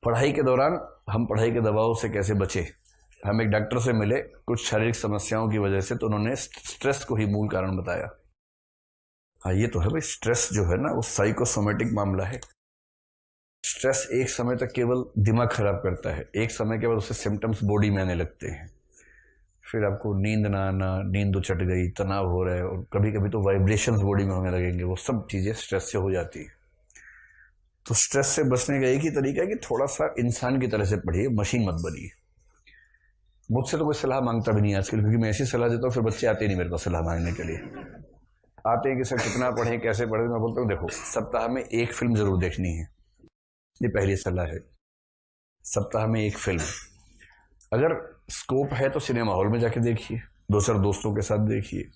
पढ़ाई के दौरान हम पढ़ाई के दबाव से कैसे बचे। हम एक डॉक्टर से मिले कुछ शारीरिक समस्याओं की वजह से, तो उन्होंने स्ट्रेस को ही मूल कारण बताया। हाँ, ये तो है भाई, स्ट्रेस जो है ना वो साइकोसोमेटिक मामला है। स्ट्रेस एक समय तक केवल दिमाग खराब करता है, एक समय के बाद उससे सिम्टम्स बॉडी में आने लगते हैं। फिर आपको नींद ना आना, नींद चट गई, तनाव हो रहा है, और कभी कभी तो वाइब्रेशंस बॉडी में होने लगेंगे। वो सब चीजें स्ट्रेस से हो जाती है। तो स्ट्रेस से बचने का एक ही तरीका है कि थोड़ा सा इंसान की तरह से पढ़िए, मशीन मत बनिए। मुझसे तो कोई सलाह मांगता भी नहीं आजकल, क्योंकि मैं ऐसी सलाह देता हूँ फिर बच्चे आते नहीं मेरे पास सलाह मांगने के लिए। आते हैं कि सर कितना पढ़ें, कैसे पढ़ें। मैं बोलता हूँ देखो, सप्ताह में एक फिल्म जरूर देखनी है, ये पहली सलाह है। सप्ताह में एक फिल्म, अगर स्कोप है तो सिनेमा हॉल में जाके देखिए, दो चार दोस्तों के साथ देखिए।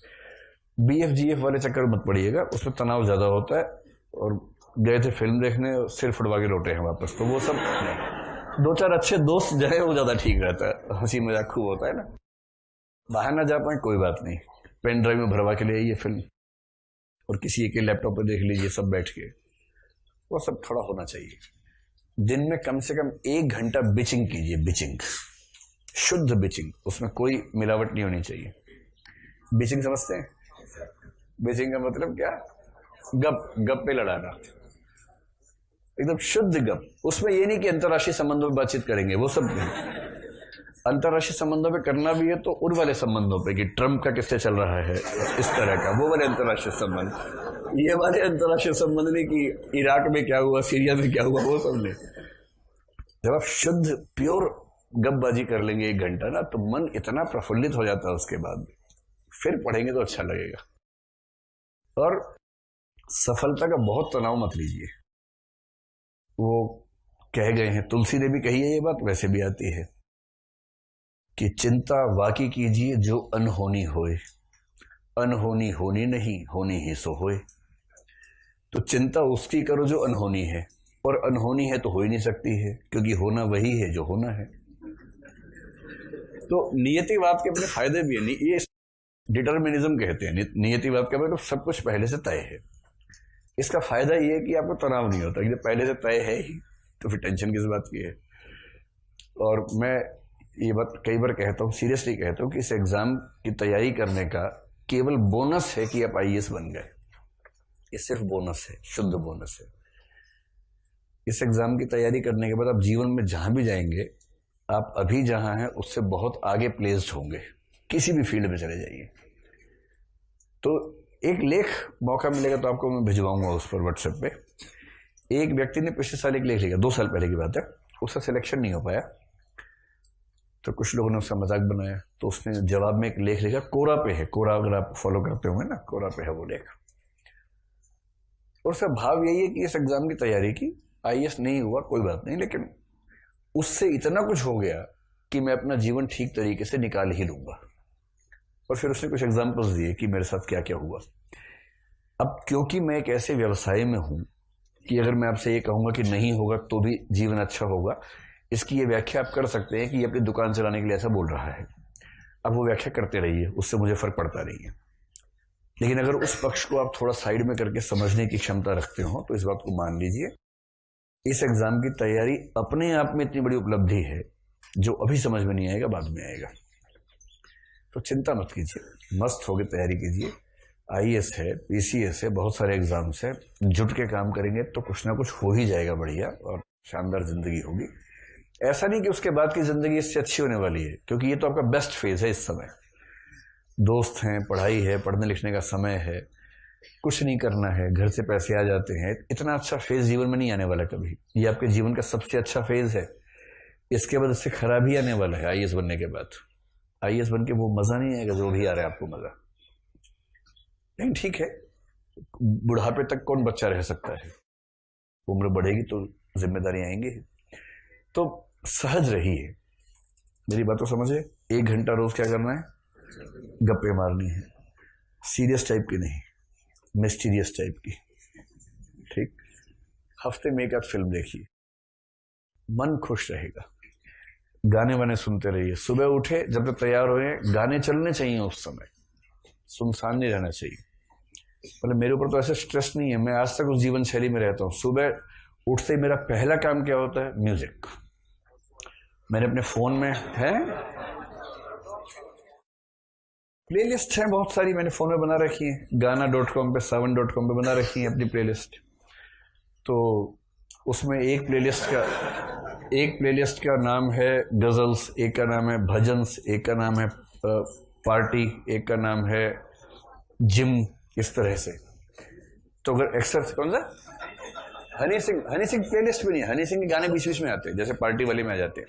BF GF वाले चक्कर मत पड़िएगा, उसमें तनाव ज्यादा होता है। और गए थे फिल्म देखने, सिर फुटवा के लौटे हैं वापस, तो वो सब दो चार अच्छे दोस्त जाए वो ज्यादा ठीक रहता है, हंसी मजाक खूब होता है ना। बाहर ना जा पाए कोई बात नहीं, पेन ड्राइव में भरवा के ले आइए फिल्म, और किसी एक लैपटॉप पर देख लीजिए सब बैठ के। वो सब थोड़ा होना चाहिए। दिन में कम से कम 1 घंटा बिचिंग कीजिए, बिचिंग, शुद्ध बिचिंग, उसमें कोई मिलावट नहीं होनी चाहिए। बिचिंग समझते हैं? बिचिंग का मतलब क्या? गप गप पे लड़ाना, एकदम शुद्ध गप। उसमें ये नहीं कि अंतर्राष्ट्रीय संबंधों में बातचीत करेंगे, वो सब नहीं। अंतर्राष्ट्रीय संबंधों पे करना भी है तो उन वाले संबंधों पे कि ट्रम्प का किससे चल रहा है, इस तरह का, वो वाले अंतर्राष्ट्रीय संबंध। ये वाले अंतर्राष्ट्रीय संबंध नहीं कि इराक में क्या हुआ, सीरिया में क्या हुआ, वो सब नहीं। जब आप शुद्ध प्योर गपबाजी कर लेंगे 1 घंटा ना, तो मन इतना प्रफुल्लित हो जाता है उसके बाद, फिर पढ़ेंगे तो अच्छा लगेगा। और सफलता का बहुत तनाव मत लीजिए। वो कह गए हैं, तुलसी ने भी कही है ये बात, वैसे भी आती है कि चिंता वाकी कीजिए जो अनहोनी होए, अनहोनी होनी नहीं, होनी ही सो होए। तो चिंता उसकी करो जो अनहोनी है, और अनहोनी है तो हो ही नहीं सकती है, क्योंकि होना वही है जो होना है। तो नियतिवाद के अपने फायदे भी है। ये डिटर्मिनिज्म कहते हैं नियतिवाद का, मतलब सब कुछ पहले से तय है। इसका फायदा ये है कि आपको तनाव नहीं होता, कि पहले से तय है ही, तो फिर टेंशन किस बात की है। और मैं ये बात कई बार कहता हूँ, सीरियसली कहता हूँ, कि इस एग्जाम की तैयारी करने का केवल बोनस है कि आप IAS बन गए। ये सिर्फ बोनस है, शुद्ध बोनस है। इस एग्जाम की तैयारी करने के बाद आप जीवन में जहां भी जाएंगे, आप अभी जहां हैं उससे बहुत आगे प्लेस्ड होंगे। किसी भी फील्ड में चले जाइए। तो एक लेख मौका मिलेगा तो आपको मैं भिजवाऊंगा उस पर व्हाट्सएप पे। एक व्यक्ति ने पिछले साल एक लेख लिखा, 2 साल पहले की बात है, उसका सिलेक्शन नहीं हो पाया, तो कुछ लोगों ने उसका मजाक बनाया, तो उसने जवाब में एक लेख लिखा, कोरा पे है, कोरा अगर आप फॉलो करते होंगे ना, कोरा पे है वो लेख। और उसका भाव यही है कि इस एग्जाम की तैयारी की, IAS नहीं हुआ कोई बात नहीं, लेकिन उससे इतना कुछ हो गया कि मैं अपना जीवन ठीक तरीके से निकाल ही लूंगा। और फिर उसने कुछ एग्जाम्पल्स दिए कि मेरे साथ क्या क्या हुआ। अब क्योंकि मैं एक ऐसे व्यवसाय में हूं कि अगर मैं आपसे ये कहूंगा कि नहीं होगा तो भी जीवन अच्छा होगा, इसकी ये व्याख्या आप कर सकते हैं कि ये अपनी दुकान चलाने के लिए ऐसा बोल रहा है। अब वो व्याख्या करते रहिए, उससे मुझे फर्क पड़ता नहीं है। लेकिन अगर उस पक्ष को आप थोड़ा साइड में करके समझने की क्षमता रखते हो तो इस बात को मान लीजिए, इस एग्जाम की तैयारी अपने आप में इतनी बड़ी उपलब्धि है, जो अभी समझ में नहीं आएगा बाद में आएगा। तो चिंता मत कीजिए, मस्त होकर तैयारी कीजिए। IAS है, PCS है, बहुत सारे एग्जाम्स है, जुट के काम करेंगे तो कुछ ना कुछ हो ही जाएगा बढ़िया, और शानदार जिंदगी होगी। ऐसा नहीं कि उसके बाद की जिंदगी इससे अच्छी होने वाली है, क्योंकि ये तो आपका बेस्ट फेज है इस समय। दोस्त हैं, पढ़ाई है, पढ़ने लिखने का समय है, कुछ नहीं करना है, घर से पैसे आ जाते हैं। इतना अच्छा फेज जीवन में नहीं आने वाला कभी। ये आपके जीवन का सबसे अच्छा फेज है। इसके बाद इससे खराब ही आने वाला है। IAS बनने के बाद IAS बन के वो मजा नहीं आएगा जो भी आ रहा है आपको मजा। नहीं, ठीक है, बुढ़ापे तक कौन बच्चा रह सकता है, उम्र बढ़ेगी तो जिम्मेदारी आएंगी। तो सहज रहिए, मेरी बात तो समझे। 1 घंटा रोज क्या करना है? गप्पे मारनी है, सीरियस टाइप की नहीं, मिस्टीरियस टाइप की। ठीक, हफ्ते में 1 आध फिल्म देखिए, मन खुश रहेगा। गाने वाने सुनते रहिए, सुबह उठे जब तक तैयार हुए गाने चलने चाहिए, उस समय सुनसान नहीं रहना चाहिए। मतलब मेरे ऊपर तो ऐसे स्ट्रेस नहीं है, मैं आज तक उस जीवन शैली में रहता हूँ। सुबह उठते ही मेरा पहला काम क्या होता है? म्यूजिक। मैंने अपने फ़ोन में है प्लेलिस्ट है बहुत सारी, मैंने फ़ोन में बना रखी है, गाना.com पे, savan.com पे बना रखी है अपनी प्लेलिस्ट। तो उसमें एक प्लेलिस्ट का नाम है गज़ल्स, एक का नाम है भजन्स, एक का नाम है पार्टी, एक का नाम है जिम, इस तरह से। तो अगर एक्सरसाइज कौन सा हनी सिंह प्लेलिस्ट भी नहीं है, हनी सिंह के गाने बीच बीच में आते हैं, जैसे पार्टी वाले में आ जाते हैं।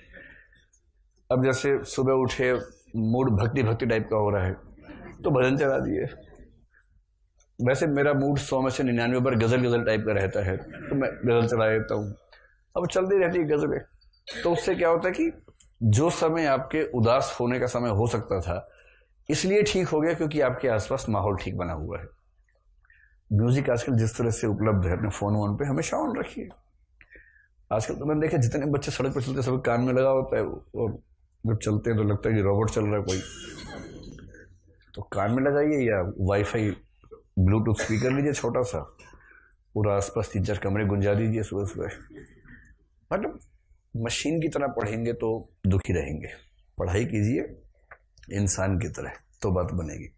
अब जैसे सुबह उठे, मूड भक्ति टाइप का हो रहा है तो भजन चला दिए। वैसे मेरा मूड 100 में से 99 पर गजल टाइप का रहता है, तो मैं गजल चला देता हूँ। अब चलती रहती है गजलें। तो उससे क्या होता है कि जो समय आपके उदास होने का समय हो सकता था, इसलिए ठीक हो गया क्योंकि आपके आसपास माहौल ठीक बना हुआ है। म्यूजिक आजकल जिस तरह से उपलब्ध है, अपने फोन वोन पे हमेशा ऑन रखिए। आजकल तो मैंने देखा जितने बच्चे सड़क पर चलते सब कान में लगा होता है, और जब चलते हैं तो लगता है कि रोबोट चल रहा है कोई। तो कान में लगाइए या वाईफाई ब्लूटूथ स्पीकर लीजिए छोटा सा, पूरा आसपास 3-4 कमरे गुंजा दीजिए सुबह सुबह। मतलब मशीन की तरह पढ़ेंगे तो दुखी रहेंगे, पढ़ाई कीजिए इंसान की तरह तो बात बनेगी।